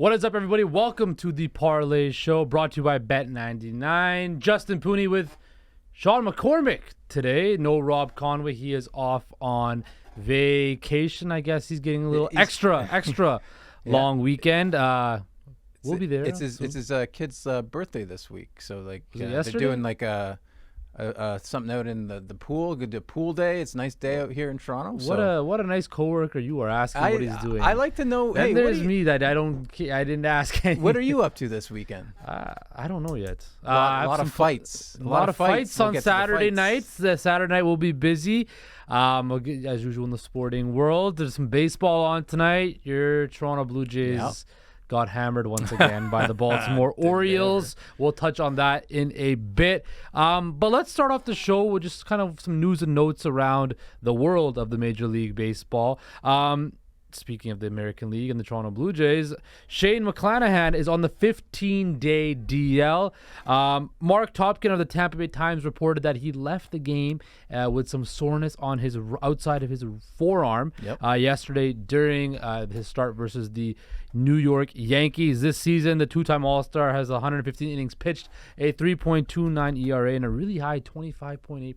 What is up, everybody? Welcome to the Parleh Show, brought to you by Bet99. Justin Pooney with Sean McCormick today. No Rob Conway. He is off on vacation. I guess he's getting a little extra Yeah. long weekend. We'll be there. It's his kid's birthday this week, so they're yesterday? doing like something out in the pool. Good to pool day. It's a nice day out here in Toronto. What a nice coworker you are asking what he's doing. I like to know. Then Hey, there's me that I didn't ask. What are you up to this weekend? I don't know yet. A lot of fights. A lot of fights We'll on get to the Saturday fights. nights. The Saturday night will be busy. We'll get, as usual in the sporting world. There's some baseball on tonight. Your Toronto Blue Jays got hammered once again by the Baltimore Orioles. We'll touch on that in a bit. But let's start off the show with just kind of some news and notes around the world of the Major League Baseball. Speaking of the American League and the Toronto Blue Jays, Shane McClanahan is on the 15-day DL. Mark Topkin of the Tampa Bay Times reported that he left the game with some soreness on his outside of his forearm yesterday during his start versus the New York Yankees. This season, the two-time All-Star has 115 innings pitched, a 3.29 ERA, and a really high 25.8%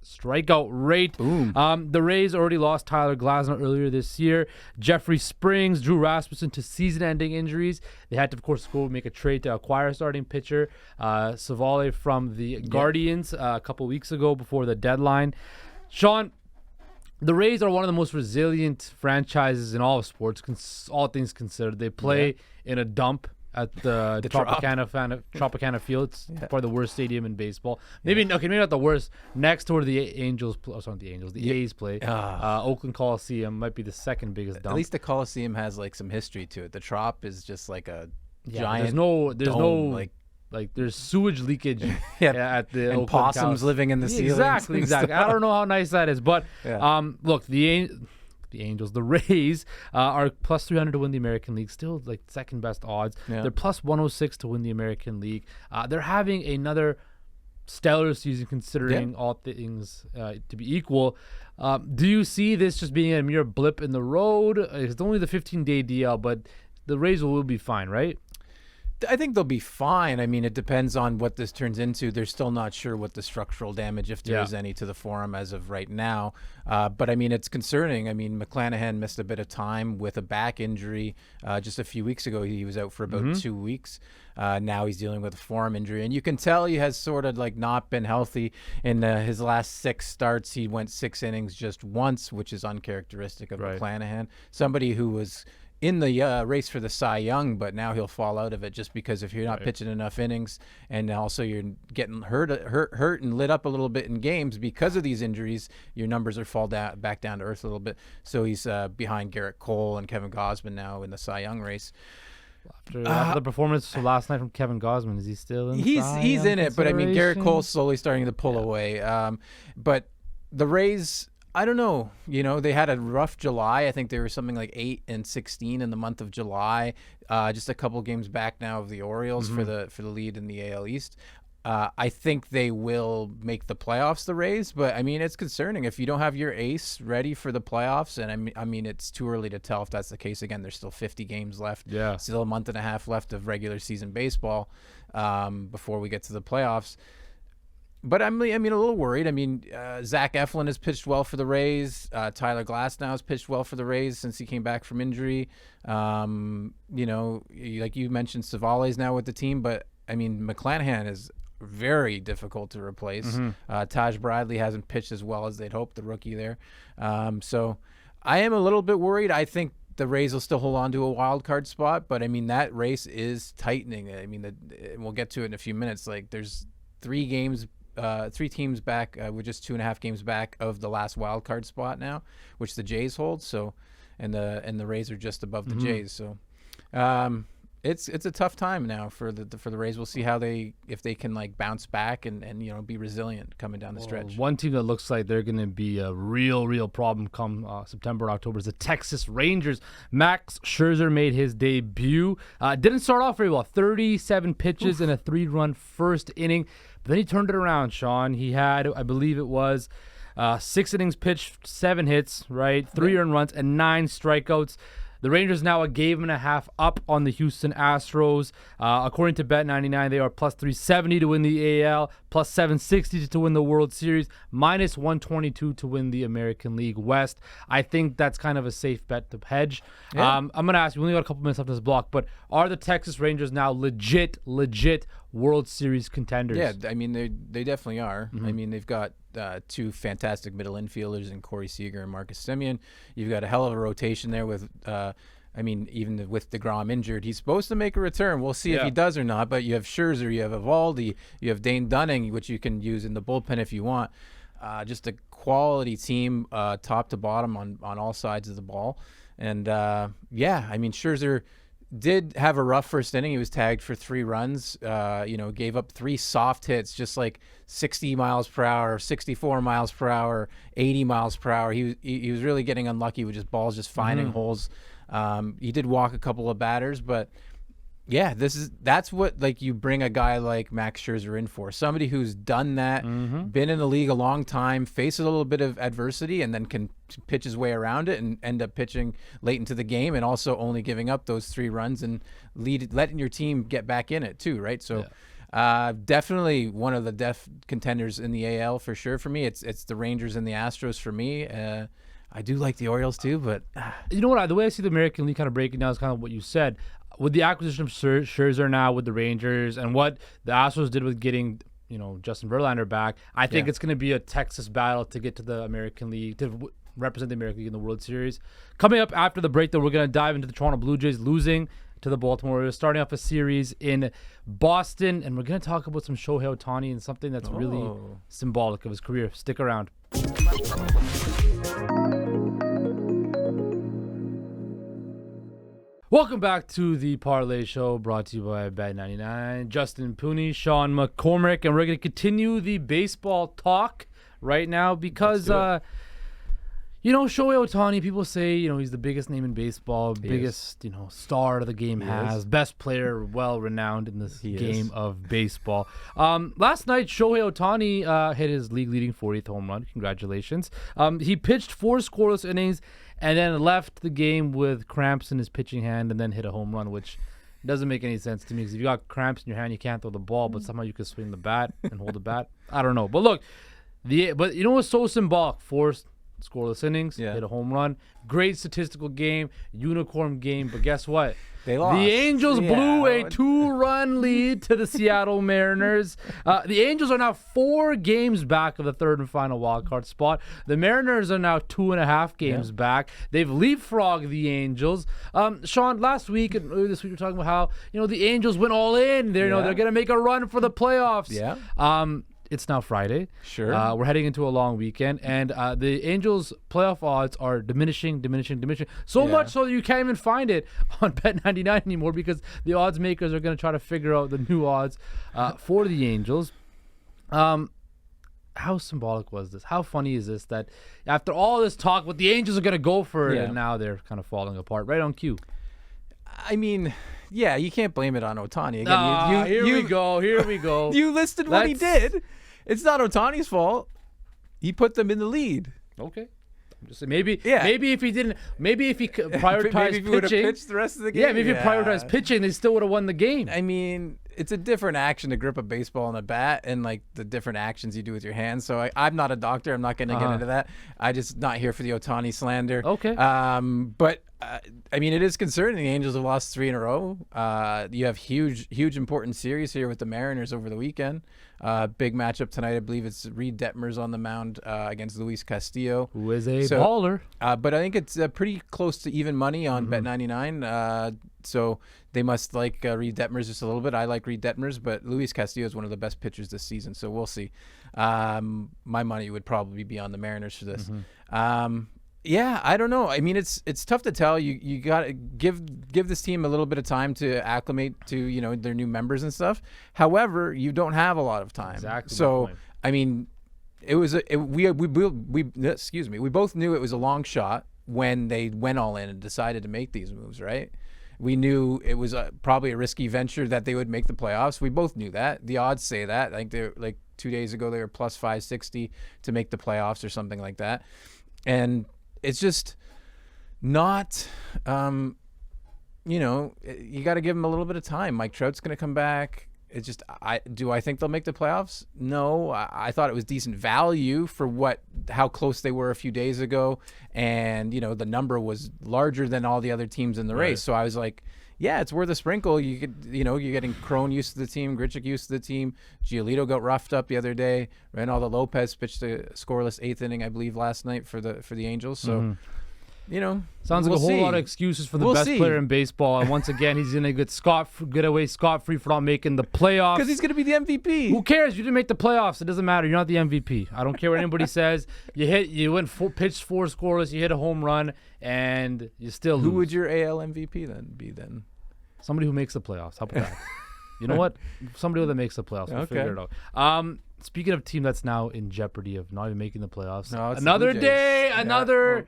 strikeout rate. Boom. The Rays already lost Tyler Glasnow earlier this year. Jeffrey Springs, Drew Rasmussen to season-ending injuries. They had to, of course, go make a trade to acquire a starting pitcher, Savale from the Guardians a couple weeks ago before the deadline. Sean, the Rays are one of the most resilient franchises in all of sports, all things considered. They play in a dump at the Tropicana Field. It's probably the worst stadium in baseball. Maybe not the worst. Next to where the Angels, the A's play. Oakland Coliseum might be the second biggest dump. At least the Coliseum has like some history to it. The Trop is just like a giant. There's dome, no there's sewage leakage at the and Oakland possums Coliseum. living in the ceilings. Exactly. I don't know how nice that is, but look, the Angels, the Rays are plus 300 to win the American League, still like second best odds. They're plus 106 to win the American League. They're having another stellar season considering all things to be equal. Do you see this just being a mere blip in the road? It's only the 15-day DL, but the Rays will be fine, right? I think they'll be fine. I mean, it depends on what this turns into. They're still not sure what the structural damage, if there is any, to the forearm as of right now. But, I mean, it's concerning. I mean, McClanahan missed a bit of time with a back injury just a few weeks ago. He was out for about 2 weeks. Now he's dealing with a forearm injury. And you can tell he has sort of like not been healthy. In his last 6 starts, he went 6 innings just once, which is uncharacteristic of McClanahan. Somebody who was in the race for the Cy Young, but now he'll fall out of it just because if you're not pitching enough innings, and also you're getting hurt and lit up a little bit in games because of these injuries, your numbers are back down to earth a little bit. So he's behind Garrett Cole and Kevin Gausman now in the Cy Young race. After the performance last night from Kevin Gausman, is he still in? He's in it, but I mean Garrett Cole's slowly starting to pull away. But the Rays, I don't know. You know, they had a rough July. I think they were something like 8-16 in the month of July. Just a couple games back now of the Orioles for the lead in the AL East. I think they will make the playoffs, the Rays, but I mean, it's concerning if you don't have your ace ready for the playoffs. And I mean, it's too early to tell if that's the case. Again, there's still 50 games left. Still a month and a half left of regular season baseball before we get to the playoffs. But I mean, a little worried. I mean, Zach Eflin has pitched well for the Rays. Tyler Glasnow has pitched well for the Rays since he came back from injury. You know, like you mentioned, Savale's now with the team. But, I mean, McClanahan is very difficult to replace. Taj Bradley hasn't pitched as well as they'd hoped, the rookie there. So I am a little bit worried. I think the Rays will still hold on to a wild card spot. But, I mean, that race is tightening. I mean, we'll get to it in a few minutes. Like, there's 3 teams back with just 2.5 games back of the last wild card spot now, which the Jays hold. So, and the Rays are just above the Jays. So, it's a tough time now for the Rays. We'll see if they can like bounce back and you know be resilient coming down the stretch. One team that looks like they're going to be a real problem come September and October is the Texas Rangers. Max Scherzer made his debut. Didn't start off very well. 37 pitches in a 3-run first inning. But then he turned it around, Sean. He had, I believe it was 6 innings pitched, 7 hits, right? 3 earned runs and 9 strikeouts. The Rangers now a game and a half up on the Houston Astros. According to Bet99, they are plus 370 to win the AL, plus 760 to win the World Series, minus 122 to win the American League West. I think that's kind of a safe bet to hedge. Yeah. I'm going to ask you, we only got a couple minutes left on this block, but are the Texas Rangers now legit World Series contenders? Yeah, I mean, they definitely are. I mean, they've got two fantastic middle infielders in Corey Seager and Marcus Semien. You've got a hell of a rotation there with, even with DeGrom injured, he's supposed to make a return. We'll see if he does or not, but you have Scherzer, you have Evaldi, you have Dane Dunning, which you can use in the bullpen if you want. Just a quality team, top to bottom on all sides of the ball. And, Scherzer did have a rough first inning. He was tagged for 3 runs, gave up 3 soft hits, just like 60 miles per hour, 64 miles per hour, 80 miles per hour. He was really getting unlucky with just balls just finding holes. He did walk a couple of batters, but yeah, that's what like you bring a guy like Max Scherzer in for. Somebody who's done that, been in the league a long time, faces a little bit of adversity, and then can pitch his way around it and end up pitching late into the game, and also only giving up those 3 runs and letting your team get back in it too, right? So definitely one of the contenders in the AL for sure for me. It's the Rangers and the Astros for me. I do like the Orioles too, but you know what? The way I see the American League kind of breaking down is kind of what you said. With the acquisition of Scherzer now with the Rangers and what the Astros did with getting, Justin Verlander back, I think it's going to be a Texas battle to get to the American League, to represent the American League in the World Series. Coming up after the break, though, we're going to dive into the Toronto Blue Jays losing to the Baltimore Orioles, starting off a series in Boston, and we're going to talk about some Shohei Ohtani and something that's really symbolic of his career. Stick around. Welcome back to the Parleh Show, brought to you by Bet99. Justin Pooney, Sean McCormick, and we're going to continue the baseball talk right now because, Shohei Ohtani, people say, he's the biggest name in baseball, biggest, star the game has, best player, well-renowned in this game of baseball. Last night, Shohei Ohtani hit his league-leading 40th home run. Congratulations. He pitched 4 scoreless innings and then left the game with cramps in his pitching hand and then hit a home run, which doesn't make any sense to me because if you got cramps in your hand, you can't throw the ball, but somehow you can swing the bat and hold the bat. I don't know. But look, but you know what's so symbolic? 4 scoreless innings, hit a home run. Great statistical game, unicorn game, but guess what? They lost. The Angels blew a 2-run lead to the Seattle Mariners. The Angels are now 4 games back of the 3rd and final wildcard spot. The Mariners are now 2.5 games back. They've leapfrogged the Angels. Sean, last week and earlier this week we were talking about how the Angels went all in. They're they're gonna make a run for the playoffs. Yeah. It's now Friday. Sure. We're heading into a long weekend, and the Angels' playoff odds are diminishing. So much so that you can't even find it on Bet99 anymore because the odds makers are going to try to figure out the new odds for the Angels. How symbolic was this? How funny is this that after all this talk, what the Angels are going to go for it, and now they're kind of falling apart right on cue? I mean, yeah, you can't blame it on Ohtani. Again, Here we go. You listed what he did. It's not Ohtani's fault. He put them in the lead. Okay. I'm just saying, maybe if he prioritized maybe if he would have pitching, pitched the rest of the game. Yeah, maybe if he prioritized pitching, they still would have won the game. I mean, it's a different action to grip a baseball and a bat and like the different actions you do with your hands. So I'm not a doctor. I'm not going to get into that. I just not here for the Ohtani slander. Okay. But I mean, it is concerning. The Angels have lost 3 in a row. You have huge important series here with the Mariners over the weekend. Big matchup tonight. I believe it's Reed Detmers on the mound against Luis Castillo, who is a baller. But I think it's pretty close to even money on Bet99. So they must like Reed Detmers just a little bit. I like Reed Detmers, but Luis Castillo is one of the best pitchers this season. So we'll see. My money would probably be on the Mariners for this. Yeah, I don't know. I mean, it's tough to tell. You got to give this team a little bit of time to acclimate to their new members and stuff. However, you don't have a lot of time. Exactly. So I mean, we both knew it was a long shot when they went all in and decided to make these moves, right? We knew it was probably a risky venture that they would make the playoffs. We both knew that. The odds say that. I think they're like 2 days ago they were plus 560 to make the playoffs or something like that, and it's just Not, you got to give him a little bit of time. Mike Trout's going to come back. It's just, I think they'll make the playoffs? No, I thought it was decent value for how close they were a few days ago, and the number was larger than all the other teams in the race. So I was like, yeah, it's worth a sprinkle. You could, you're getting Crone used to the team, Grichuk used to the team. Giolito got roughed up the other day. Reynaldo Lopez pitched a scoreless 8th inning, I believe, last night for the Angels. So. Sounds like a whole lot of excuses for the best player in baseball, and once again, he's gonna get away scot-free for not making the playoffs. Because he's gonna be the MVP. Who cares? You didn't make the playoffs. It doesn't matter. You're not the MVP. I don't care what anybody says. You pitched 4 scoreless. You hit a home run, and you still lose. Who would your AL MVP be then? Somebody who makes the playoffs. How about that? You know what? Somebody that makes the playoffs. We'll figure it out. Speaking of a team that's now in jeopardy of not even making the playoffs, another day, another.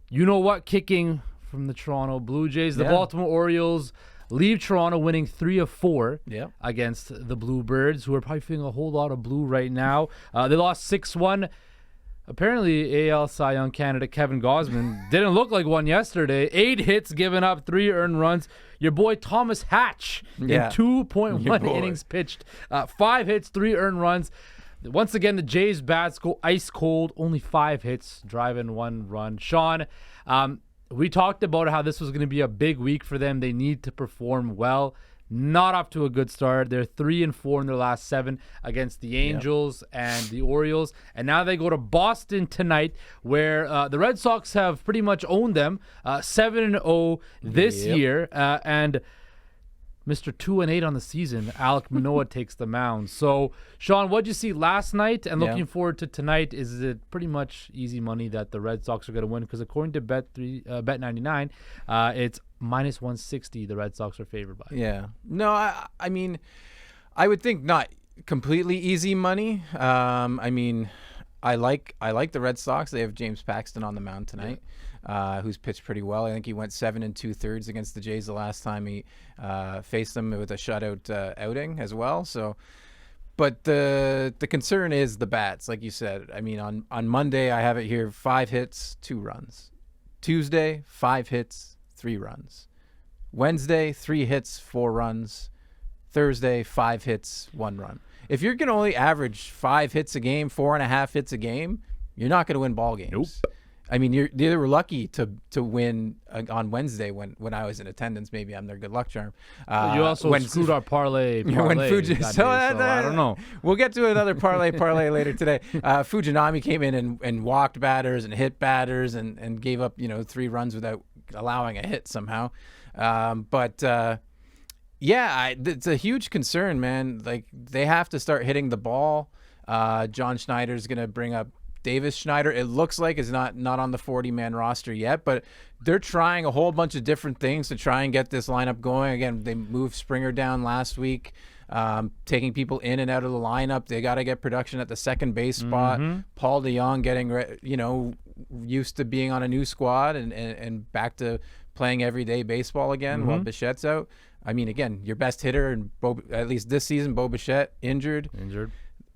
You know what? Kicking from the Toronto Blue Jays. The Baltimore Orioles leave Toronto winning 3 of 4 against the Bluebirds, who are probably feeling a whole lot of blue right now. They lost 6-1. Apparently, AL Cy Young candidate Kevin Gausman didn't look like one yesterday. 8 hits, given up 3 earned runs. Your boy Thomas Hatch in 2.1 innings pitched. 5 hits, 3 earned runs. Once again, the Jays' bats go ice cold. Only 5 hits, driving 1 run. Sean, we talked about how this was going to be a big week for them. They need to perform well. Not off to a good start. They're 3-4 in their last 7 against the Angels and the Orioles. And now they go to Boston tonight, where the Red Sox have pretty much owned them. 7-0 this year. And Mr. 2-8 on the season, Alek Manoah takes the mound. So, Sean, what'd you see last night? And looking forward to tonight, is it pretty much easy money that the Red Sox are going to win? Because according to Bet99, it's minus 160 the Red Sox are favored by. Yeah. No, I mean, I would think not completely easy money. I mean, I like the Red Sox. They have James Paxton on the mound tonight. Who's pitched pretty well. I think he went 7 2/3 against the Jays the last time he faced them with a shutout outing as well. So, but the concern is the bats, like you said. I mean, on Monday I have it here: 5 hits, 2 runs. Tuesday, 5 hits, 3 runs. Wednesday, 3 hits, 4 runs. Thursday, 5 hits, 1 run. If you're going to only average 5 hits a game, 4.5 hits a game, you're not going to win ball games. Nope. I mean, they were lucky to win on Wednesday when I was in attendance. Maybe I'm their good luck charm. You also screwed our parlay. So I don't know. We'll get to another parlay later today. Fujinami came in and walked batters and hit batters and gave up 3 runs without allowing a hit somehow. But it's a huge concern, man. Like, they have to start hitting the ball. John Schneider's going to bring up Davis Schneider. It looks like is not on the 40-man roster yet, but they're trying a whole bunch of different things to try and get this lineup going. Again, they moved Springer down last week, taking people in and out of the lineup. They got to get production at the second base spot. Paul DeJong getting used to being on a new squad and back to playing everyday baseball again while Bichette's out. I mean, again, your best hitter, and at least this season, Bo Bichette, injured.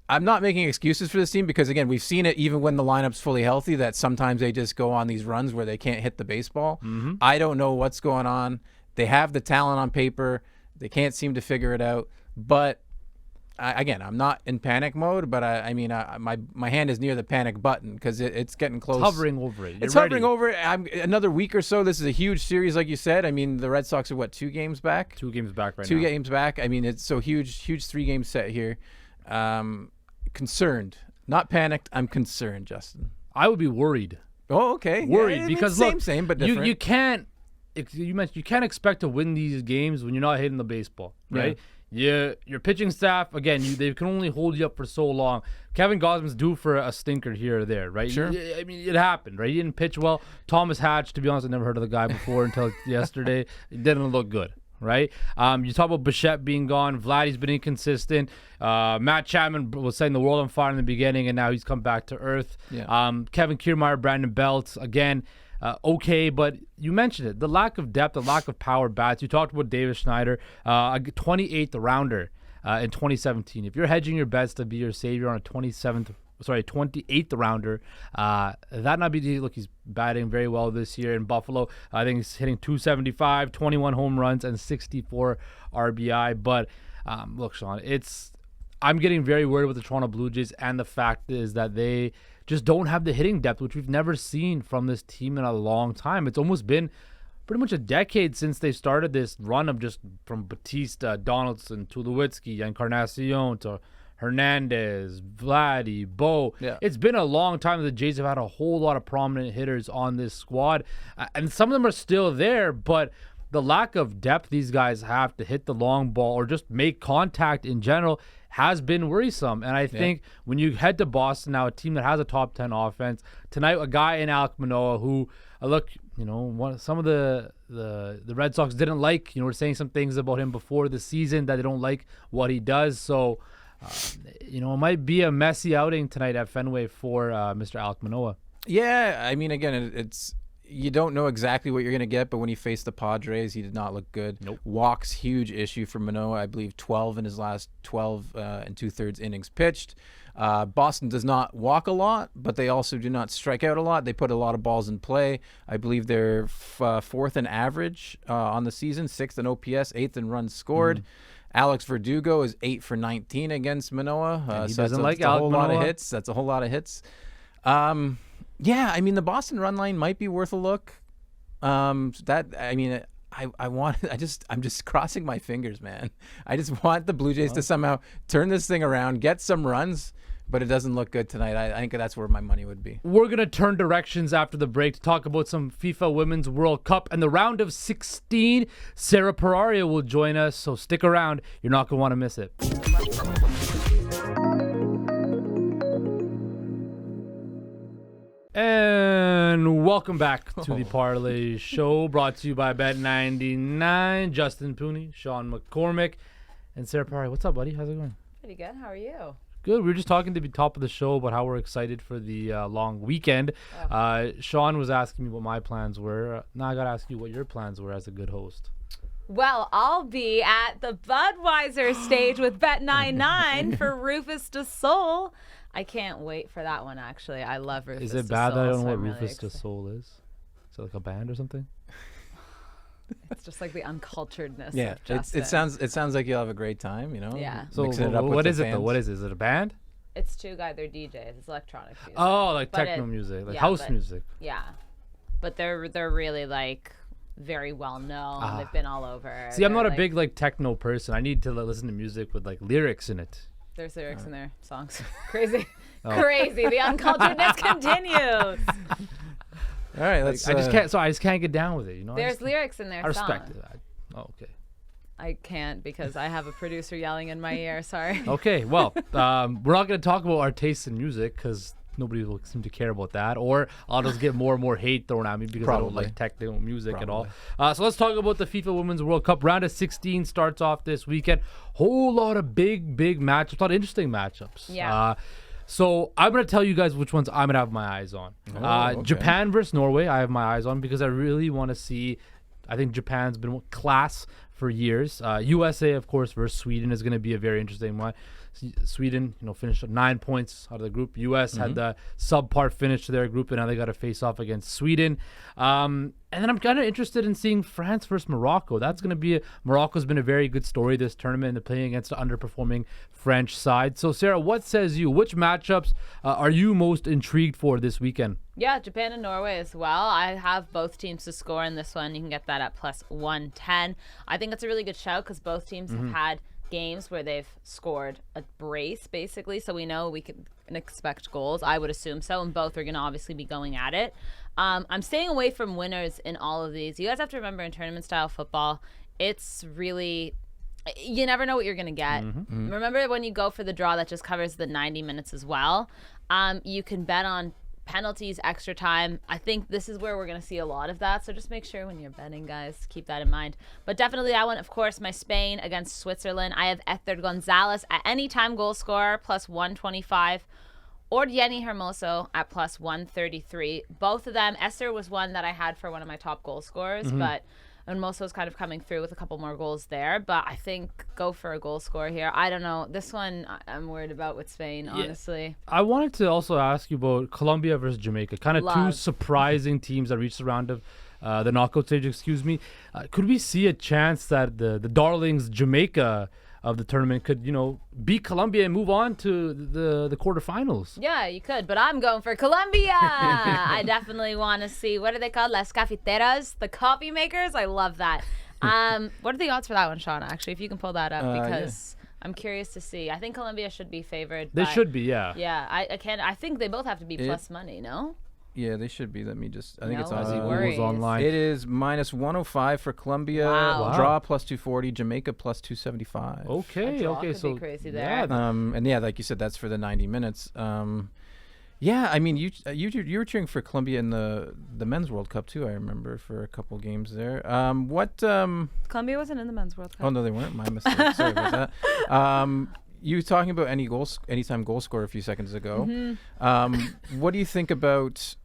I'm not making excuses for this team because, again, we've seen it even when the lineup's fully healthy that sometimes they just go on these runs where they can't hit the baseball. I don't know what's going on. They have the talent on paper. They can't seem to figure it out. But, again, I'm not in panic mode, but my hand is near the panic button because it's getting close. It's hovering over it. Hovering over it. Another week or so. This is a huge series, like you said. I mean, the Red Sox are, 2 games back? 2 games back right now. 2 games back. I mean, it's so huge 3-game set here. Concerned, not panicked. I'm concerned, Justin. I would be worried. Oh, okay. Worried because same but different. You can't. You mentioned you can't expect to win these games when you're not hitting the baseball, right? Your pitching staff, again, they can only hold you up for so long. Kevin Gausman's due for a stinker here or there, right? Sure. I mean, it happened, right? He didn't pitch well. Thomas Hatch, to be honest, I never heard of the guy before until yesterday. It didn't look good. Right? You talk about Bichette being gone. Vladdy's been inconsistent. Matt Chapman was setting the world on fire in the beginning, and now he's come back to earth. Kevin Kiermaier, Brandon Belt, again, okay, but you mentioned it. The lack of depth, the lack of power bats. You talked about Davis Schneider, a 28th rounder in 2017. If you're hedging your bets to be your savior on a 27th 28th rounder. That not be look, he's batting very well this year in Buffalo. I think he's hitting 275, 21 home runs, and 64 RBI. But look, Sean, I'm getting very worried with the Toronto Blue Jays, and the fact is that they just don't have the hitting depth, which we've never seen from this team in a long time. It's almost been pretty much a decade since they started this run of just from Batista, Donaldson, Tulowitzki, Encarnacion to Hernandez, Vladdy, Bo. Yeah. It's been a long time that the Jays have had a whole lot of prominent hitters on this squad. And some of them are still there, but the lack of depth these guys have to hit the long ball or just make contact in general has been worrisome. And I think when you head to Boston now, a team that has a top 10 offense, tonight a guy in Alek Manoah who, some of the Red Sox didn't like, we're saying some things about him before the season that they don't like what he does. So, it might be a messy outing tonight at Fenway for Mr. Alek Manoah. Yeah, I mean, again, it's you don't know exactly what you're going to get, but when he faced the Padres, he did not look good. Nope. Walks, huge issue for Manoah. I believe 12 in his last 12 and 2/3 innings pitched. Boston does not walk a lot, but they also do not strike out a lot. They put a lot of balls in play. I believe they're fourth in average on the season, sixth in OPS, eighth in runs scored. Alex Verdugo is 8 for 19 against Manoah. He so doesn't that's like a Alek whole lot of Manoah. hits. That's a whole lot of hits. Yeah, I mean, the Boston run line might be worth a look. I'm just crossing my fingers, man. I just want the Blue Jays to somehow turn this thing around, get some runs, but it doesn't look good tonight. I think that's where my money would be. We're going to turn directions after the break to talk about some FIFA Women's World Cup and the round of 16. Sarah Pararia will join us, so stick around. You're not going to want to miss it. And welcome back to the Parleh Show, brought to you by Bet99. Justin Pooney, Sean McCormick, and Sarah Pararia. What's up, buddy? How's it going? Pretty good. How are you? Good. We were just talking to the top of the show about how we're excited for the long weekend. Sean was asking me what my plans were. Now I got to ask you what your plans were as a good host. Well, I'll be at the Budweiser stage with Bet99 for Rufus Du Sol. I can't wait for that one, actually. I love Rufus Du Sol. Is it bad that I don't know what really Rufus Du Sol is? Is it like a band or something? It's just like the unculturedness Yeah, of Justin. it sounds like you'll have a great time, Yeah. So mixing it up with what the is it though? fans. What is it? Is it a band? It's two guys. They're DJs. It's electronic music. Oh, like But techno music, like yeah, house but- music. Yeah. But they're really like very well known. They've been all over. See, I'm They're, not a like- big like techno person. I need to listen to music with like lyrics in it. There's lyrics in their songs. Crazy. Crazy. The unculturedness continues. All right, let's. I just can't get down with it. There's lyrics in their I songs. respect it. Okay. I can't because I have a producer yelling in my ear. Sorry. Okay. Well, we're not going to talk about our tastes in music because nobody will seem to care about that, or I'll just get more and more hate thrown at me because I don't Probably. like techno music at all. So let's talk about the FIFA Women's World Cup. Round of 16 starts off this weekend. Whole lot of big matchups, a lot of interesting matchups. Yeah. So I'm going to tell you guys which ones I'm going to have my eyes on. Okay. Japan versus Norway, I have my eyes on because I really want to see. I think Japan's been class for years. USA, of course, versus Sweden is going to be a very interesting one. Sweden, finished at 9 points out of the group. U.S. had the subpar finish to their group, and now they got to face off against Sweden. And then I'm kind of interested in seeing France versus Morocco. That's going to be Morocco's been a very good story this tournament, and they're playing against an underperforming French side. So, Sarah, what says you? Which matchups are you most intrigued for this weekend? Yeah, Japan and Norway as well. I have both teams to score in this one. You can get that at plus 110. I think it's a really good shout because both teams have had games where they've scored a brace, basically. So we know we can expect goals. I would assume so. And both are going to obviously be going at it. I'm staying away from winners in all of these. You guys have to remember in tournament-style football, it's really... You never know what you're going to get. Remember when you go for the draw that just covers the 90 minutes as well? You can bet on penalties, extra time. I think this is where we're going to see a lot of that. So just make sure when you're betting, guys, keep that in mind. But definitely that one, of course, my Spain against Switzerland. I have Esther Gonzalez at anytime goal scorer, plus 125. Or Jenny Hermoso at plus 133. Both of them. Esther was one that I had for one of my top goal scorers, but and Moso's kind of coming through with a couple more goals there. But I think go for a goal score here. I don't know. This one I'm worried about with Spain, honestly. I wanted to also ask you about Colombia versus Jamaica. Kind of two Love. surprising teams that reached the round of the knockout stage, could we see a chance that the darlings Jamaica of the tournament could, beat Colombia and move on to the quarterfinals? Yeah, you could, but I'm going for Colombia. I definitely want to see, what are they called? Las Cafeteras, the coffee makers. I love that. What are the odds for that one, Sean, actually, if you can pull that up, because I'm curious to see. I think Colombia should be favored. They should be, yeah. Yeah, I think they both have to be plus money, no? Yeah, they should be. Let me just. I think it's No on worries. online. It is minus 105 for Colombia. Wow. Draw plus 240. Jamaica plus 275. Okay, draw okay, could so be crazy there. And yeah, like you said, that's for the 90 minutes. Yeah, I mean, you were cheering for Colombia in the men's World Cup too. I remember for a couple games there. Colombia wasn't in the men's World Cup. Oh no, they weren't. My mistake. Sorry about that. You were talking about anytime goal scorer a few seconds ago. Mm-hmm. What do you think about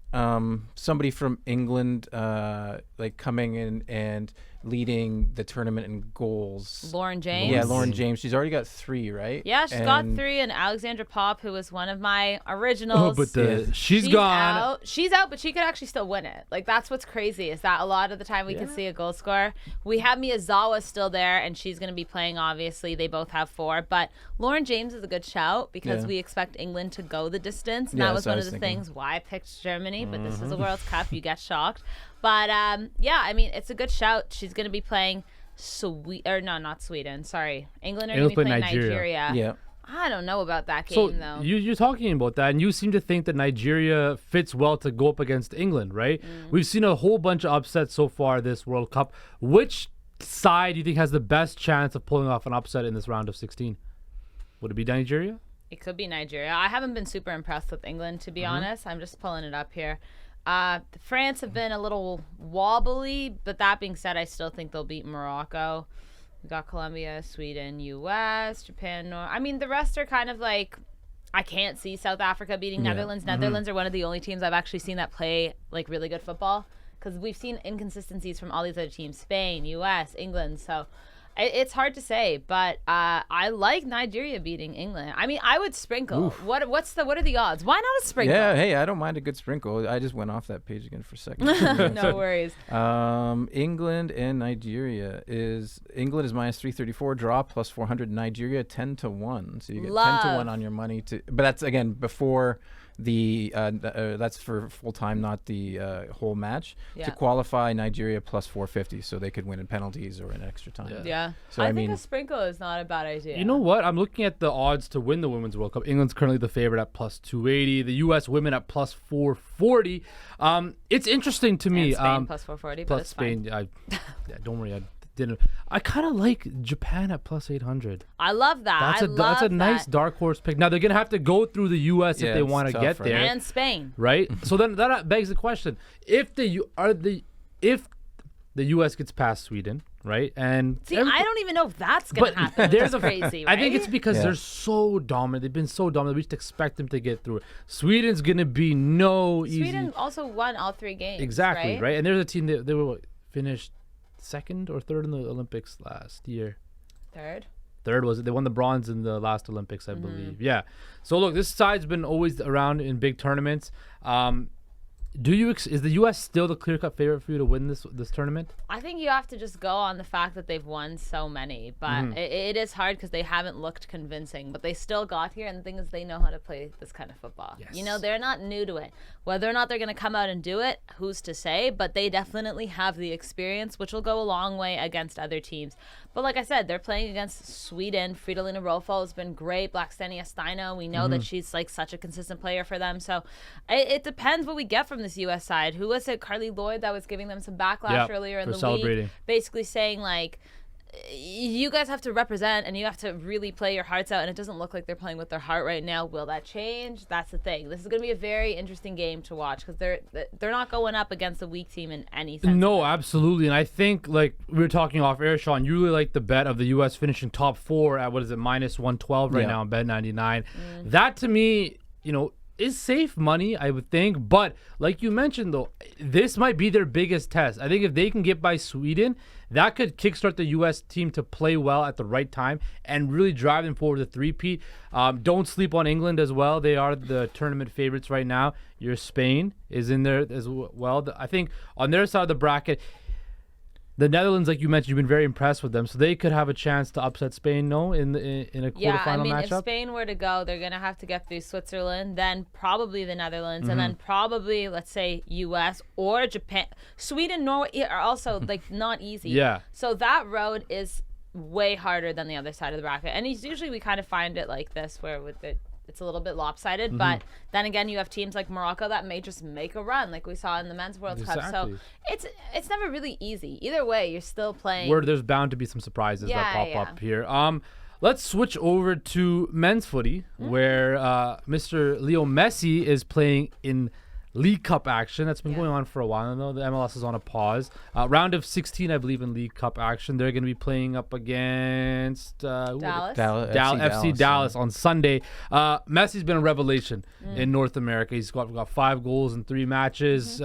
somebody from England like coming in and leading the tournament in goals? Lauren James. Yeah, Lauren James. She's already got 3, right? Yeah, she's got 3, and Alexandra Popp, who was one of my originals. Oh, but she's gone. Out. She's out, but she could actually still win it. Like, that's what's crazy, is that a lot of the time we can see a goal scorer. We have Miyazawa still there, and she's going to be playing, obviously. They both have 4. But Lauren James is a good shout because we expect England to go the distance. And that was one of the things why I picked Germany, but this is a World Cup. You get shocked. But, yeah, I mean, it's a good shout. She's going to be playing not Sweden. Sorry. England are going to be playing Nigeria. Yeah. I don't know about that game, though. You're talking about that, and you seem to think that Nigeria fits well to go up against England, right? We've seen a whole bunch of upsets so far this World Cup. Which side do you think has the best chance of pulling off an upset in this round of 16? Would it be Nigeria? It could be Nigeria. I haven't been super impressed with England, to be honest. I'm just pulling it up here. France have been a little wobbly, but that being said, I still think they'll beat Morocco. We got Colombia, Sweden, U.S., Japan, I mean, the rest are kind of like, I can't see South Africa beating Netherlands. Netherlands are one of the only teams I've actually seen that play like really good football, because we've seen inconsistencies from all these other teams, Spain, U.S., England. So it's hard to say, but I like Nigeria beating England. I mean, I would sprinkle. What are the odds? Why not a sprinkle? Yeah, hey, I don't mind a good sprinkle. I just went off that page again for a second. No worries. England and Nigeria England is minus 334, draw plus 400. Nigeria 10-1, so you get 10-1 on your money but that's again before that's for full time, not the whole match. To qualify, Nigeria plus 450, so they could win in penalties or in extra time. Yeah. So I think a sprinkle is not a bad idea. You know what? I'm looking at the odds to win the Women's World Cup. England's currently the favorite at plus 280. The U.S. women at plus 440. It's interesting to me. And Spain plus 440. Plus but Spain. Don't worry. I kind of like Japan at plus 800. I love that. That's a nice dark horse pick. Now they're gonna have to go through the U.S. if they want to get there, and Spain, right? So then that begs the question: if the U.S. gets past Sweden, right? And I don't even know if that's gonna happen. That's crazy. Right? I think it's because they're so dominant. They've been so dominant. We just expect them to get through it. Sweden's gonna be easy. Sweden also won all 3 games. Exactly, right? And there's a team that they were finished 2nd or 3rd in the Olympics last year. 3rd was it? They won the bronze in the last Olympics, I believe. Yeah. So look, this side's been always around in big tournaments. Is the U.S. still the clear-cut favorite for you to win this tournament? I think you have to just go on the fact that they've won so many, but it is hard because they haven't looked convincing, but they still got here, and the thing is they know how to play this kind of football. Yes. You know, they're not new to it. Whether or not they're going to come out and do it, who's to say, but they definitely have the experience, which will go a long way against other teams. But like I said, they're playing against Sweden. Fridolina Rolfo has been great. Blackstenia Steino, we know that she's like such a consistent player for them. So it depends what we get from this U.S. side. Who was it? Carly Lloyd that was giving them some backlash earlier in the week, basically saying like, you guys have to represent and you have to really play your hearts out, and it doesn't look like they're playing with their heart right now. Will that change? That's the thing. This is going to be a very interesting game to watch because they're not going up against a weak team in any sense. No, absolutely. And I think, like we were talking off air, Sean, you really like the bet of the U.S. finishing top 4 at minus 112 right now on Bet 99. That to me, is safe money, I would think. But like you mentioned, though, this might be their biggest test. I think if they can get by Sweden, that could kickstart the U.S. team to play well at the right time and really drive them forward to three-peat. Don't sleep on England as well. They are the tournament favorites right now. Your Spain is in there as well. I think on their side of the bracket, the Netherlands, like you mentioned, you've been very impressed with them, so they could have a chance to upset Spain, in a quarterfinal matchup. If Spain were to go, they're going to have to get through Switzerland, then probably the Netherlands, and then probably, let's say, U.S. or Japan. Sweden, Norway are also, not easy. Yeah. So that road is way harder than the other side of the bracket. And usually we kind of find it like this, where it's a little bit lopsided, but then again, you have teams like Morocco that may just make a run, like we saw in the Men's World Cup. So it's never really easy. Either way, you're still playing. Where there's bound to be some surprises that pop up here. Let's switch over to men's footy, where Mr. Leo Messi is playing in League Cup action. That's been going on for a while now. The MLS is on a pause. Round of 16, I believe, in League Cup action. They're going to be playing up against Dallas. FC Dallas on Sunday. Messi's been a revelation in North America. He's got 5 goals in 3 matches.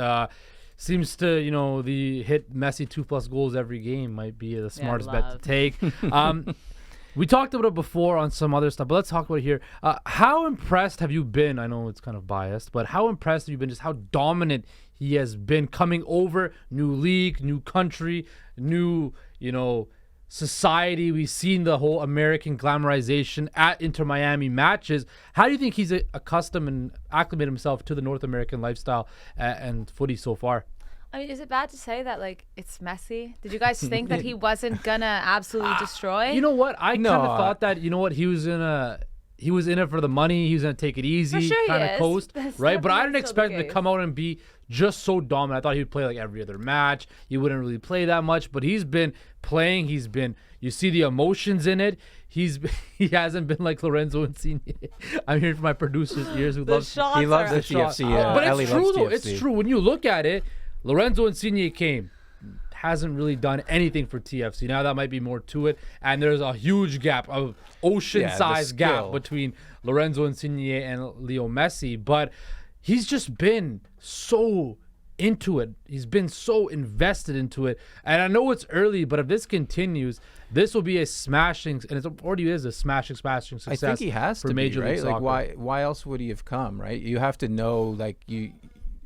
Seems to, the hit Messi 2+ goals every game might be the smartest bet to take. We talked about it before on some other stuff, but let's talk about it here. How impressed have you been? I know it's kind of biased, but how impressed have you been just how dominant he has been coming over? New league, new country, new, society. We've seen the whole American glamorization at Inter Miami matches. How do you think he's accustomed and acclimated himself to the North American lifestyle and footy so far? I mean, is it bad to say that, it's Messi? Did you guys think that he wasn't going to absolutely destroy? You know what? I kind of thought that, he was in it for the money. He was going to take it easy, kind of coast, right? But I didn't expect him to come out and be just so dominant. I thought he'd play every other match. He wouldn't really play that much, but he's been playing. You see the emotions in it. He hasn't been like Lorenzo Insigne. I'm hearing from my producer's ears who loves the TFC. But it's true, though. It's true. When you look at it, Lorenzo Insigne hasn't really done anything for TFC. Now that might be more to it. And there's a huge gap, of ocean-sized gap between Lorenzo Insigne and Leo Messi. But he's just been so into it. He's been so invested into it. And I know it's early, but if this continues, this will be a smashing, and it already is a smashing success. I think he has for to Major be, right? League Soccer. Why else would he have come, right? You have to know,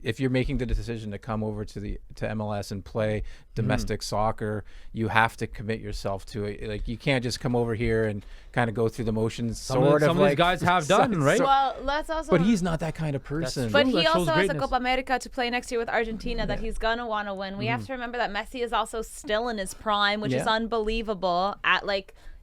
if you're making the decision to come over to MLS and play domestic soccer, you have to commit yourself to it. You can't just come over here and kind of go through the motions. Some of these guys have done, right? Well, let's also. But he's not that kind of person. But he also has a Copa America to play next year with Argentina that he's gonna want to win. We have to remember that Messi is also still in his prime, which is unbelievable at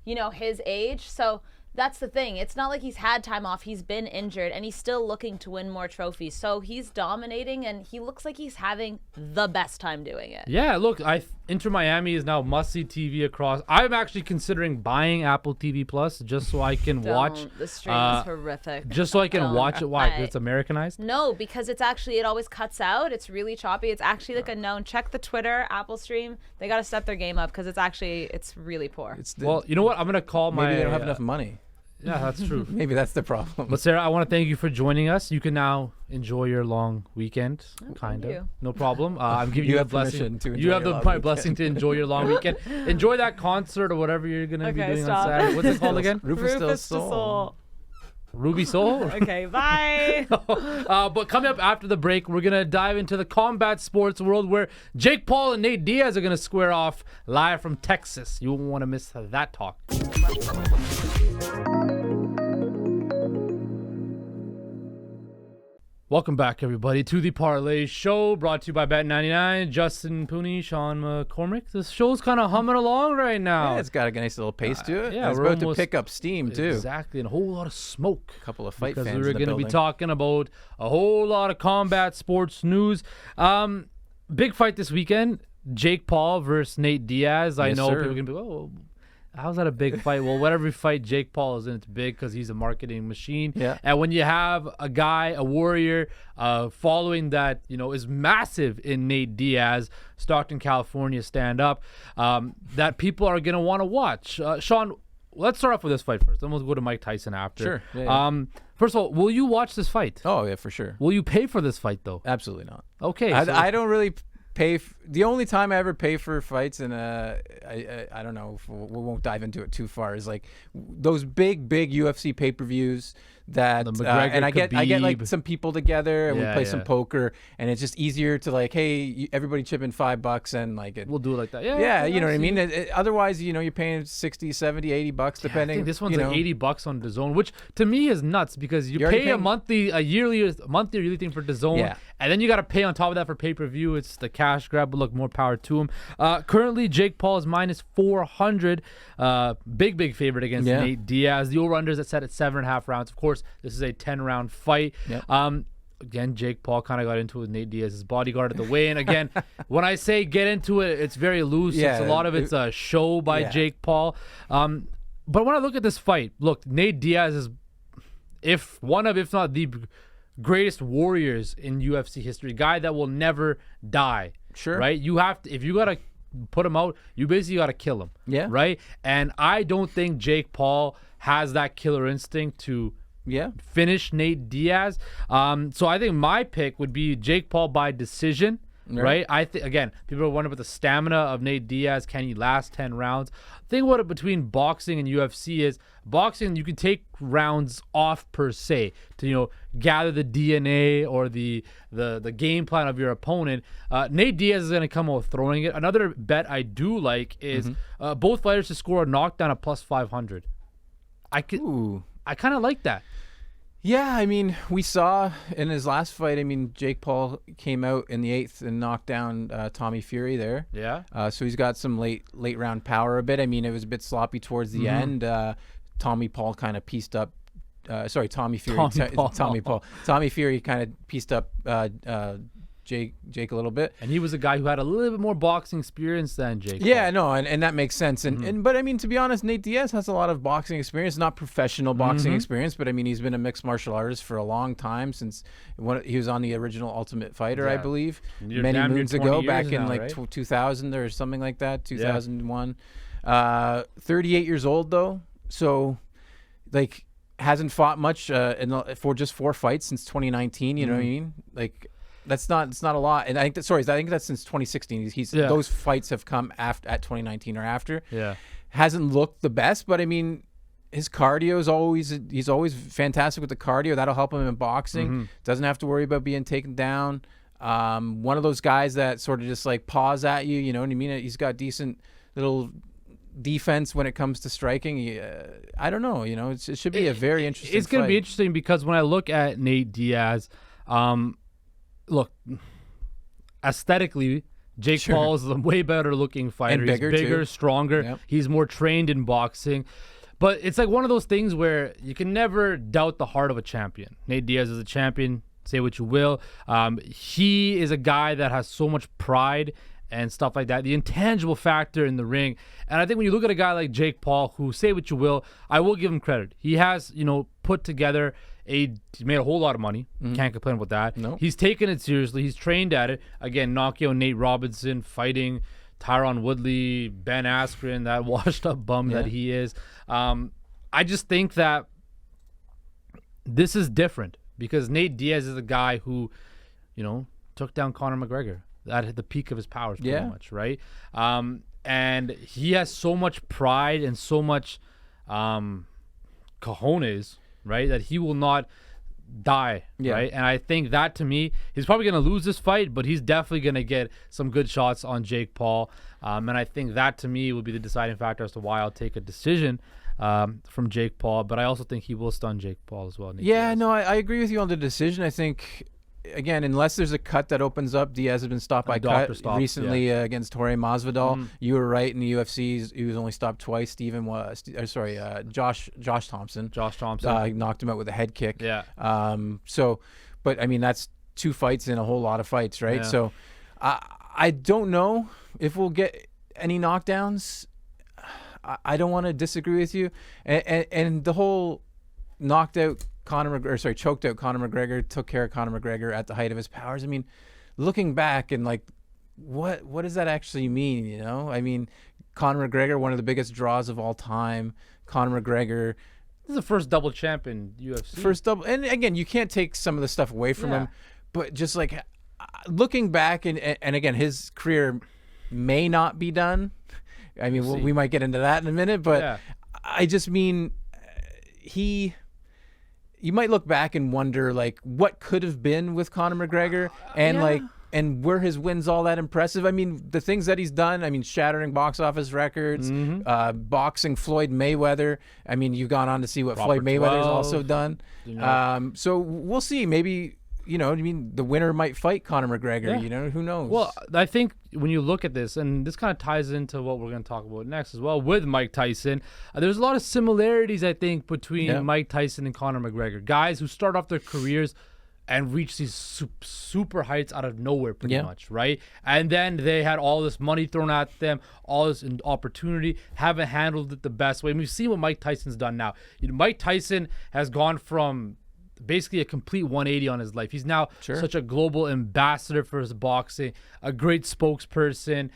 his age. So. That's the thing. It's not like he's had time off. He's been injured, and he's still looking to win more trophies. So he's dominating, and he looks like he's having the best time doing it. Yeah, look, Inter Miami is now must-see TV across. I'm actually considering buying Apple TV Plus just so I can watch. The stream is horrific. Just so I can watch it. Why? Because it's Americanized? No, because it always cuts out. It's really choppy. It's actually a known. Check the Twitter, Apple stream. They got to step their game up because it's really poor. Well, you know what? I'm going to call maybe they don't have enough money. Yeah, that's true. Maybe that's the problem. But Sarah, I want to thank you for joining us. You can now enjoy your long weekend, kind of. You. No problem. I'm giving you a blessing. To you have my blessing to enjoy your long weekend. Enjoy that concert or whatever you're going to be doing on Saturday. What's it called again? Rufus de Sol. Ruby Soul? Okay, bye. But coming up after the break, we're going to dive into the combat sports world where Jake Paul and Nate Diaz are going to square off live from Texas. You won't want to miss that talk. Welcome back, everybody, to the Parleh Show, brought to you by Bet99. Justin Pooney, Sean McCormick. This show's kind of humming along right now. Yeah, it's got a nice little pace to it. Yeah, it's about to pick up steam, too. Exactly, and a whole lot of smoke. A couple of fight fans because we're going to be talking about a whole lot of combat sports news. Big fight this weekend, Jake Paul versus Nate Diaz. I know people are going to be, how's that a big fight? Well, whatever fight Jake Paul is in, it's big because he's a marketing machine. Yeah. And when you have a guy, a warrior, following that, is massive in Nate Diaz, Stockton, California, stand up, that people are going to want to watch. Sean, let's start off with this fight first. Then we'll go to Mike Tyson after. Sure. Yeah. First of all, will you watch this fight? Oh yeah, for sure. Will you pay for this fight though? Absolutely not. Okay. I don't really pay. The only time I ever pay for fights, and I don't know, we won't dive into it too far, is like those big UFC pay-per-views that and I get like some people together and we play some poker, and it's just easier to like, hey, everybody chip in $5 and like we'll do it like that. Yeah, you know what I mean? Otherwise, you're paying $60, $70, $80 depending. I think this one's like $80 on DAZN, which to me is nuts because you pay a yearly thing for DAZN, and then you got to pay on top of that for pay-per-view. It's the cash grab, but look, more power to him. Currently, Jake Paul is minus 400. Big favorite against Nate Diaz. The over-under is set at 7.5 rounds. Of course, this is a 10-round fight. Yep. Again, Jake Paul kind of got into it with Nate Diaz, his bodyguard at the weigh-in. Again, when I say get into it, it's very loose. A lot of it's a show by Jake Paul. But when I look at this fight, look, Nate Diaz is if not the greatest warriors in UFC history, guy that will never die. Sure. Right? You have to, if you got to put him out, you basically got to kill him. Yeah. Right? And I don't think Jake Paul has that killer instinct to finish Nate Diaz. So I think my pick would be Jake Paul by decision. Right? I think, again, people are wondering about the stamina of Nate Diaz. Can he last 10 rounds? The thing about it between boxing and UFC is boxing, you can take rounds off per se to, gather the DNA or the game plan of your opponent. Nate Diaz is going to come out throwing it. Another bet I do like is both fighters to score a knockdown at plus 500. I kind of like that. Yeah, I mean, we saw in his last fight, Jake Paul came out in the 8th and knocked down Tommy Fury there. Yeah. So he's got some late round power a bit. It was a bit sloppy towards the end. Tommy Fury kind of pieced up Jake a little bit. And he was a guy who had a little bit more boxing experience than Jake. Yeah, no, and that makes sense. But to be honest, Nate Diaz has a lot of boxing experience, not professional boxing experience, but he's been a mixed martial artist for a long time, since he was on the original Ultimate Fighter, I believe, many moons ago, back in like 2000 or something like that, 2001. 38 years old though, so like hasn't fought much for just 4 fights since 2019. You know what I mean? Like, it's not a lot, and I think that's since 2016. Those fights have come at 2019 or after. Yeah, hasn't looked the best, but his cardio is he's always fantastic with the cardio. That'll help him in boxing. Doesn't have to worry about being taken down. One of those guys that sort of just like paws at you. You know what I mean? He's got decent little defense when it comes to striking. I don't know. It should be a very interesting. It's going to be interesting because when I look at Nate Diaz, look, aesthetically, Jake Paul is a way better looking fighter. And bigger, he's bigger, too. Stronger. Yep. He's more trained in boxing. But it's like one of those things where you can never doubt the heart of a champion. Nate Diaz is a champion. Say what you will. He is a guy that has so much pride and stuff like that. The intangible factor in the ring. And I think when you look at a guy like Jake Paul, who, say what you will, I will give him credit. He has, put together he made a whole lot of money. Can't complain about that. Nope. He's taken it seriously. He's trained at it. Again, knocking out Nate Robinson, fighting Tyron Woodley, Ben Askren, that washed up bum that he is. I just think that this is different because Nate Diaz is a guy who, took down Conor McGregor at the peak of his powers pretty much, right? And he has so much pride and so much cojones, right, that he will not die, right? And I think that, to me, he's probably going to lose this fight, but he's definitely going to get some good shots on Jake Paul. And I think that, to me, will be the deciding factor as to why I'll take a decision from Jake Paul. But I also think he will stun Jake Paul as well. I agree with you on the decision. I think, again, unless there's a cut that opens up, Diaz has been stopped by cut recently against Jorge Masvidal. You were right, in the UFC, he was only stopped twice. Josh Thompson. Knocked him out with a head kick. Yeah. But that's 2 fights in a whole lot of fights, right? Yeah. So I don't know if we'll get any knockdowns. I don't want to disagree with you. And the whole choked out Conor McGregor, took care of Conor McGregor at the height of his powers. Looking back and like, what does that actually mean? Conor McGregor, one of the biggest draws of all time, Conor McGregor. This is the first double champ in UFC. First double, and again, you can't take some of the stuff away from him, but just like looking back, and again, his career may not be done. I mean, we might get into that in a minute, but I just mean you might look back and wonder like what could have been with Conor McGregor, and and were his wins all that impressive? I mean, the things that he's done, I mean, shattering box office records, boxing Floyd Mayweather. I mean, you've gone on to see what Floyd Mayweather's also done. So we'll see. Maybe, I mean, the winner might fight Conor McGregor, who knows? Well, I think when you look at this, and this kind of ties into what we're going to talk about next as well with Mike Tyson, there's a lot of similarities, I think, between Mike Tyson and Conor McGregor. Guys who start off their careers and reach these super heights out of nowhere, pretty much, right? And then they had all this money thrown at them, all this opportunity, haven't handled it the best way. And we've seen what Mike Tyson's done now. Mike Tyson has gone from basically a complete 180 on his life. He's now such a global ambassador for his boxing, a great spokesperson,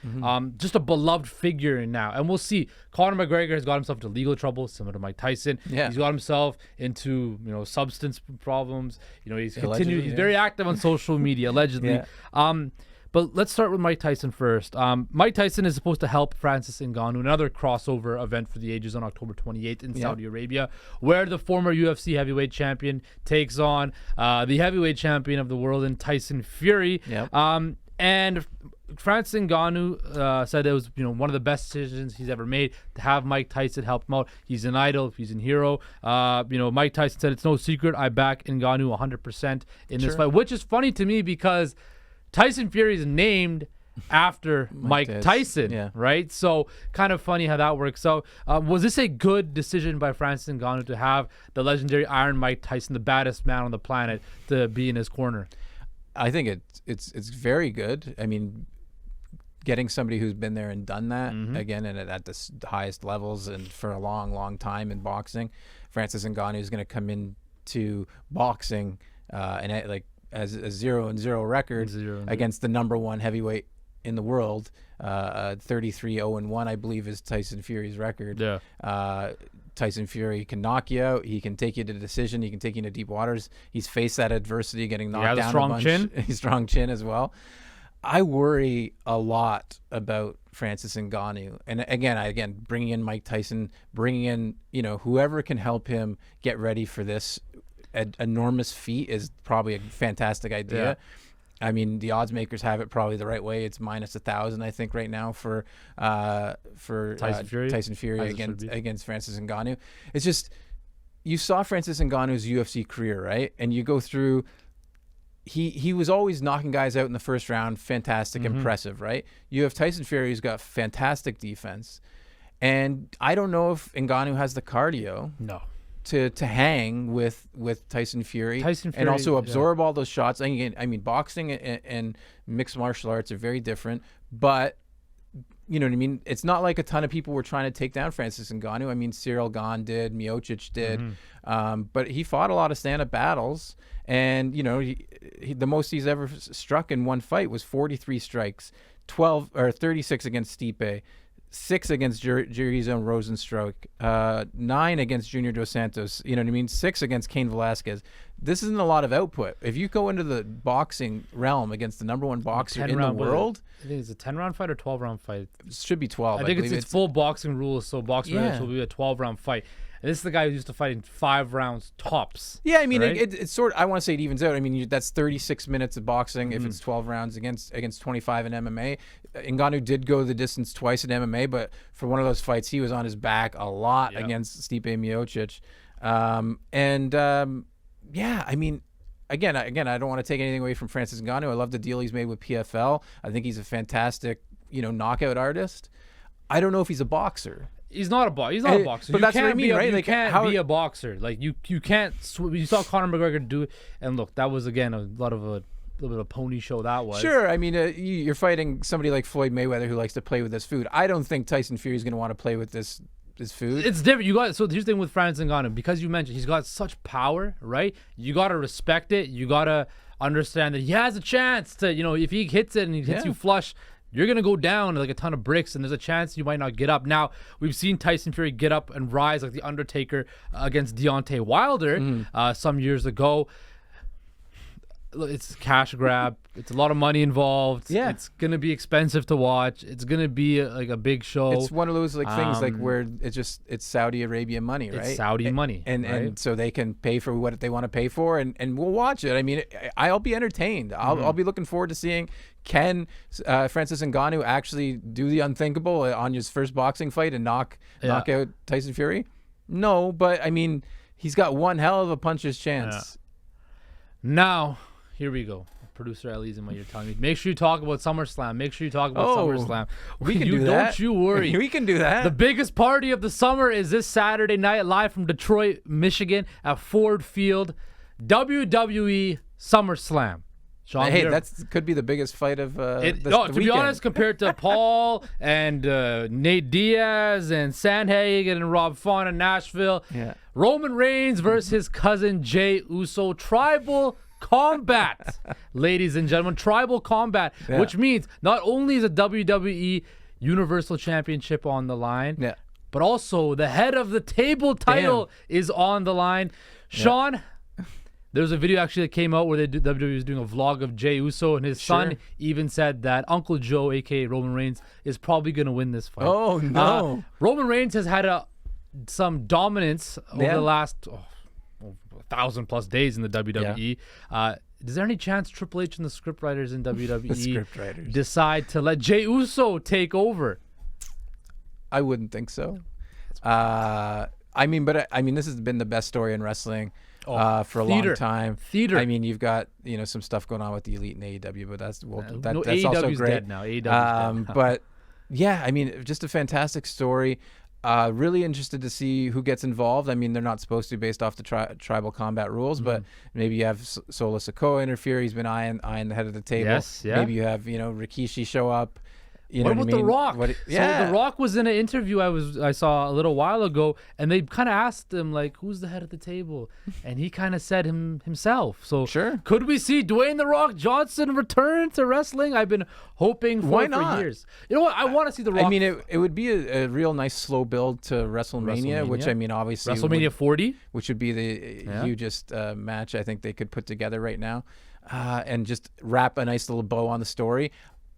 just a beloved figure now. And we'll see. Conor McGregor has got himself into legal trouble, similar to Mike Tyson. He's got himself into substance problems. He's very active on social media, allegedly. But let's start with Mike Tyson first. Mike Tyson is supposed to help Francis Ngannou, another crossover event for the ages on October 28th in Saudi Arabia, where the former UFC heavyweight champion takes on the heavyweight champion of the world in Tyson Fury. And Francis Ngannou said it was one of the best decisions he's ever made to have Mike Tyson help him out. He's an idol. He's a hero. Mike Tyson said it's no secret. I back Ngannou 100% in this fight, which is funny to me because Tyson Fury is named after Mike Tyson, right? So kind of funny how that works. So was this a good decision by Francis Ngannou to have the legendary Iron Mike Tyson, the baddest man on the planet, to be in his corner? I think it's very good. I mean, getting somebody who's been there and done that again, and at the highest levels and for a long time in boxing, Francis Ngannou is going to come into boxing and like as a 0-0 record against the number one heavyweight in the world. 33-0-1, I believe, is Tyson Fury's record. Tyson Fury can knock you out. He can take you to decision. He can take you into deep waters. He's faced that adversity, getting knocked down a bunch. He's strong chin as well. I worry a lot about Francis Ngannou. And again, bringing in Mike Tyson, bringing in, whoever can help him get ready for this enormous feat is probably a fantastic idea. I mean, the odds makers have it probably the right way. It's minus 1,000, I think, right now for Tyson Fury against Francis Ngannou. It's just, you saw Francis Ngannou's UFC career, right? And you go through, he was always knocking guys out in the first round, fantastic, impressive, right? You have Tyson Fury, who's got fantastic defense, and I don't know if Ngannou has the cardio. To hang with Tyson Fury and also absorb all those shots. I mean, boxing and mixed martial arts are very different, but you know what I mean? It's not like a ton of people were trying to take down Francis Ngannou. I mean, Cyril Gane did, Miocic did, but he fought a lot of stand-up battles, and the most he's ever struck in one fight was 43 strikes, 36 against Stipe, 6 against Jairzinho Rosenstruck, 9 against Junior Dos Santos. You know what I mean? 6 against Cain Velasquez. This isn't a lot of output. If you go into the boxing realm against the number one boxer in the world, I think it's a 10-round fight or 12-round fight. It should be 12. I think it's full boxing rules, so boxing will be a 12-round fight. And this is the guy who used to fight in 5 rounds tops. Yeah, I mean, right? it's sort of, I want to say it evens out. I mean, that's 36 minutes of boxing if it's 12 rounds against 25 in MMA. Ngannou did go the distance twice in MMA, but for one of those fights, he was on his back a lot against Stipe Miocic. Yeah, I mean, again, I don't want to take anything away from Francis Ngannou. I love the deal he's made with PFL. I think he's a fantastic, knockout artist. I don't know if he's a boxer. He's not a boxer. He's not a boxer. But that's what I mean, right? You can't be a boxer. Like you can't. You saw Conor McGregor do it, and look, that was again a little bit of a pony show. That was. Sure, I mean, you're fighting somebody like Floyd Mayweather who likes to play with his food. I don't think Tyson Fury is going to want to play with this food. It's different. So here's the thing with Francis Ngannou, because you mentioned he's got such power, right? You got to respect it. You got to understand that he has a chance to, if he hits it and he hits you flush, you're going to go down like a ton of bricks, and there's a chance you might not get up. Now, we've seen Tyson Fury get up and rise like The Undertaker against Deontay Wilder some years ago. It's a cash grab. It's a lot of money involved. Yeah. It's going to be expensive to watch. It's going to be like a big show. It's one of those like things like where it's Saudi Arabia money, right? It's Saudi money. And so they can pay for what they want to pay for, and we'll watch it. I mean, I'll be entertained. I'll be looking forward to seeing, can Francis Ngannou actually do the unthinkable on his first boxing fight and knock out Tyson Fury? No, but I mean, he's got one hell of a puncher's chance. Yeah. Now, here we go. Producer Ellie's in my ear telling me, make sure you talk about SummerSlam. Make sure you talk about SummerSlam. We can do that. Don't you worry. We can do that. The biggest party of the summer is this Saturday night, live from Detroit, Michigan, at Ford Field. WWE SummerSlam. Sean, hey, that could be the biggest fight of the to be honest, compared to Paul and Nate Diaz and Sandhagen and Rob Font in Nashville, Roman Reigns versus his cousin Jey Uso. Tribal combat, ladies and gentlemen. Tribal combat, which means not only is a WWE Universal Championship on the line, but also the head of the table title is on the line. Sean, there was a video actually that came out where WWE was doing a vlog of Jey Uso, and his son even said that Uncle Joe, a.k.a. Roman Reigns, is probably going to win this fight. Oh, no. Roman Reigns has had some dominance over the last 1,000+ days in the WWE. Is there any chance Triple H and the scriptwriters in WWE decide to let Jey Uso take over? I wouldn't think so. I mean, this has been the best story in wrestling. For a long time. I mean, you've got some stuff going on with the Elite and AEW, but that's also great. Dead now. AEW's dead. But yeah, I mean, just a fantastic story. Really interested to see who gets involved. I mean, they're not supposed to based off the tribal combat rules, but maybe you have Solo Sikoa interfere. He's been eyeing the head of the table. Yes, yeah. Maybe you have Rikishi show up. What about The Rock? So The Rock was in an interview I saw a little while ago, and they kind of asked him, like, who's the head of the table? And he kind of said himself. So could we see Dwayne The Rock Johnson return to wrestling? I've been hoping for years. You know what? I want to see The Rock. I mean, it would be a real nice slow build to WrestleMania, which, I mean, obviously WrestleMania 40, which would be the hugest match I think they could put together right now, and just wrap a nice little bow on the story.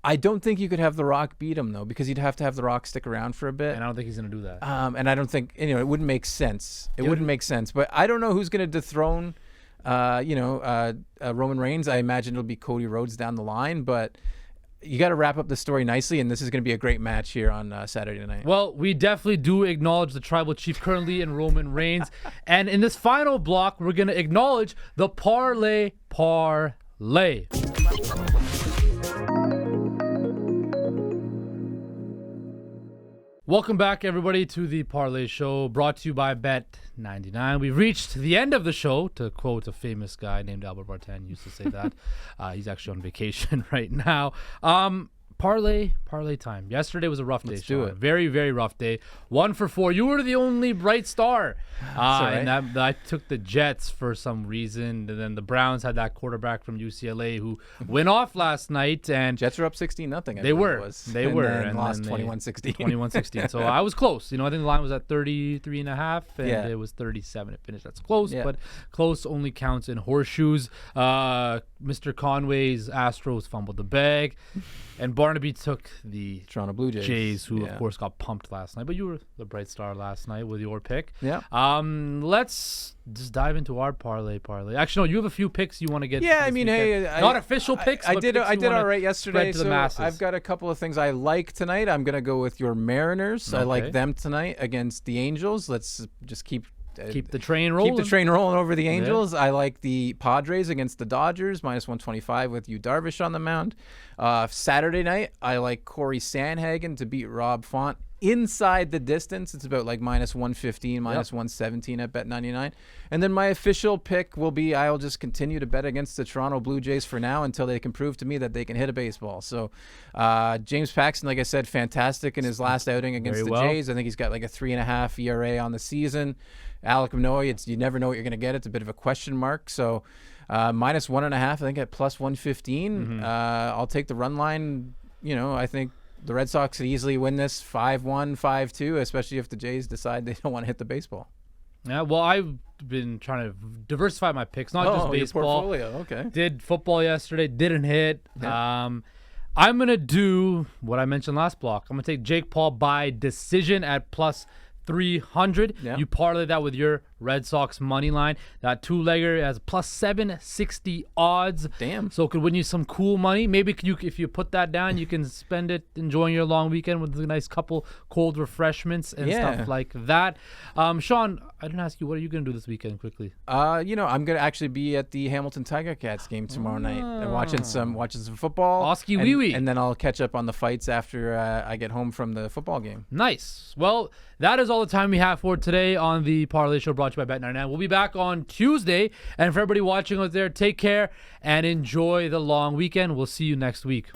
I don't think you could have The Rock beat him, though, because you'd have to have The Rock stick around for a bit. And I don't think he's going to do that. And I don't think, it wouldn't make sense. It wouldn't make sense. But I don't know who's going to dethrone, Roman Reigns. I imagine it'll be Cody Rhodes down the line. But you got to wrap up the story nicely, and this is going to be a great match here on Saturday night. Well, we definitely do acknowledge the Tribal Chief currently in Roman Reigns. And in this final block, we're going to acknowledge the Parleh. Welcome back, everybody, to the Parleh Show, brought to you by Bet99. We've reached the end of the show, to quote a famous guy named Albert Bartan, used to say that. He's actually on vacation right now. Parleh time. Yesterday was a rough day. Let's do it. Very, very rough day. 1 for 4. You were the only bright star. And I took the Jets for some reason. And then the Browns had that quarterback from UCLA who went off last night. And Jets were up 16-0. They were. And lost 21-16. 21-16. So I was close. I think the line was at 33.5, and it was 37. It finished. That's close, but close only counts in horseshoes. Mr. Conway's Astros fumbled the bag. And Barnaby took the Toronto Blue Jays, who of course got pumped last night. But you were the bright star last night with your pick. Yeah. Let's just dive into our parlay. Actually, no, you have a few picks you want to get. Yeah, I mean, not official picks. I did all right yesterday. So I've got a couple of things I like tonight. I'm gonna go with your Mariners. Okay. I like them tonight against the Angels. Let's just keep the train rolling. Keep the train rolling over the Angels. Yeah. I like the Padres against the Dodgers, -125 with Yu Darvish on the mound. Saturday night, I like Corey Sandhagen to beat Rob Font inside the distance. It's about like -115, -117 at Bet99. And then my official pick will be I'll just continue to bet against the Toronto Blue Jays for now until they can prove to me that they can hit a baseball. So James Paxton, like I said, fantastic in his last outing against Jays. I think he's got like a 3.5 ERA on the season. Alek Manoah, you never know what you're going to get. It's a bit of a question mark. So -1.5, I think at +115. I'll take the run line I think the Red Sox could easily win this 5-1, 5-2, especially if the Jays decide they don't want to hit the baseball. Yeah, well, I've been trying to diversify my picks, not just baseball. Your portfolio, okay. Did football yesterday, didn't hit. Yeah. I'm going to do what I mentioned last block. I'm going to take Jake Paul by decision at plus 300. Yeah. You parlay that with your Red Sox money line. That two-legger has plus 760 odds. Damn. So it could win you some cool money. Maybe if you put that down, you can spend it enjoying your long weekend with a nice couple cold refreshments and stuff like that. Sean, I didn't ask you, what are you going to do this weekend quickly? I'm going to actually be at the Hamilton Tiger Cats game tomorrow night and watching some football. Oski wee wee. And then I'll catch up on the fights after I get home from the football game. Nice. Well, that is all the time we have for today on the Parleh Show, brought to you by Bet99. We'll be back on Tuesday. And for everybody watching out there, take care and enjoy the long weekend. We'll see you next week.